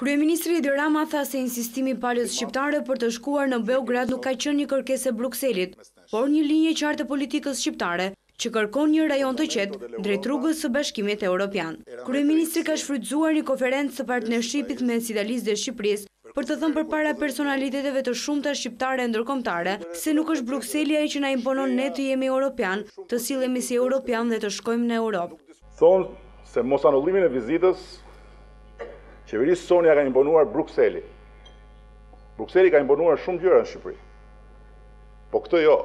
Kryeministri Edi Rama tha se insistimi i palës shqiptare për të shkuar në Beograd nuk ka qenë një kërkesë e Brukselit, por një linjë qartë e politikës shqiptare që kërkon një rajon të qetë drejt rrugës së Bashkimit Evropian. Kryeministri ka shfrytzuar një konferencë të partnershipit me anësisë e Shqipërisë për të thënë përpara personaliteteve të shumta shqiptare e ndërkombëtare se nuk është Brukseli ai që na imponon ne të jemi europian, të sillemi si europian dhe të shkojmë në Europë. Thonë se mos anullimin e vizitës qeverisë sonja ka imponuar Brukseli. Brukseli ka imponuar shumë gjëra në Shqipëri. Po këtë jo.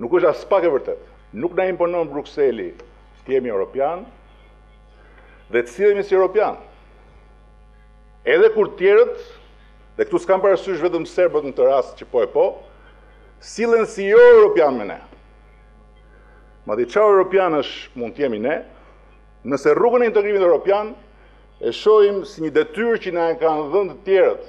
Nuk është as pak e vërtet. Nuk na imponon Brukseli të jemi europian dhe të sillemi si europian. Edhe kur tjerët, dhe këtu s'kam parasysh vetëm serbët në të rast që po, sillen si jo europian me ne. Madje çfarë europianësh mund të jemi ne, nëse rrugën e integrimit europian e shohim si një detyrë që na e kanë dhënë të tjerët.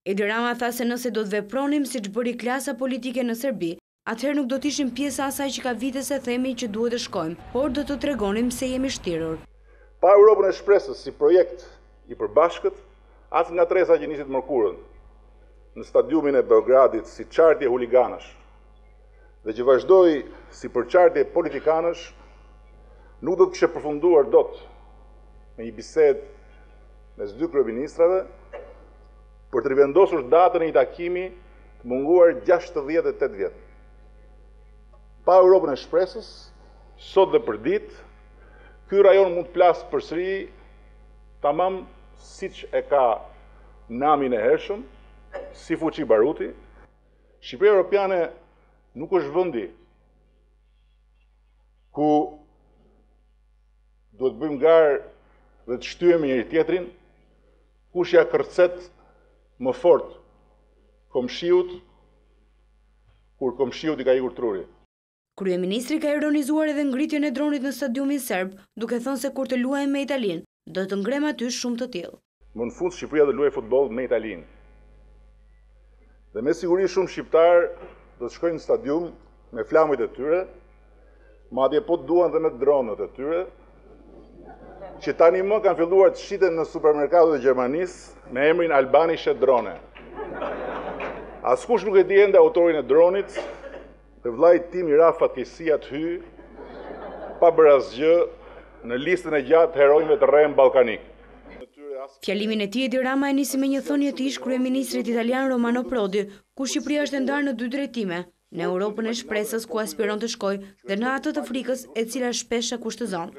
Edi Rama tha se nëse do të vepronim siç bëri klasa politike në Serbi, atëherë nuk do të ishim pjesa asaj që ka vite se themi që duhet të shkojmë, por do të tregonim se jemi shtirur. Pa Europën e shpresës si projekt i përbashkët, as nga tresa që nisit mërkurën në stadiumin e Beogradit si çartje huliganësh dhe që vazhdoi si përçartje politikanësh, nuk do të kishte përfunduar dot me një bisedë mes dy kryeministrave për të rivendosur datën e një takimi të munguar 68 vjet. Pa Europën e shpresës, sot dhe përdit, ky rajon mund të plasë përsëri tamam siç e ka namin e hershëm, si fuqi baruti. Shqipëria Europiane nuk është vendi ku duhet bëjmë garë dhe të shtyhemi njëri tjetrin, kush ja kërcet më fort komshiut, kur komshiut i ka ikur truri. Kryeministri ka ironizuar edhe ngritjen e dronit në stadiumin serb, duke thënë se kur të luajmë me Italinë, do të ngrem aty shumë të tillë. Më në fund Shqipëria do luajë futboll me Italinë. Dhe me siguri shumë shqiptar do të shkojnë në stadium me flamët e tyre, madje po duan dhe me dronët e tyre, që tani më kanë filluar të shiten në supermerkatet e Gjermanisë me emrin Albani shet drone. Askush nuk e di ende autorin e dronit, dhe vllai tim i ra fatkeqësia të hy pa bërë asgjë në listën e gjatë heronjve të rrem ballkanik. Fjalimin e tij Edi Rama e nisi me një thënie të ish kryeministrit italian Romano Prodi, ku Shqipëria është ndarë në dy drejtime, në Europën e shpresës ku aspiron të shkojë dhe në atë të frikës e cila shpesh e kushtëzon.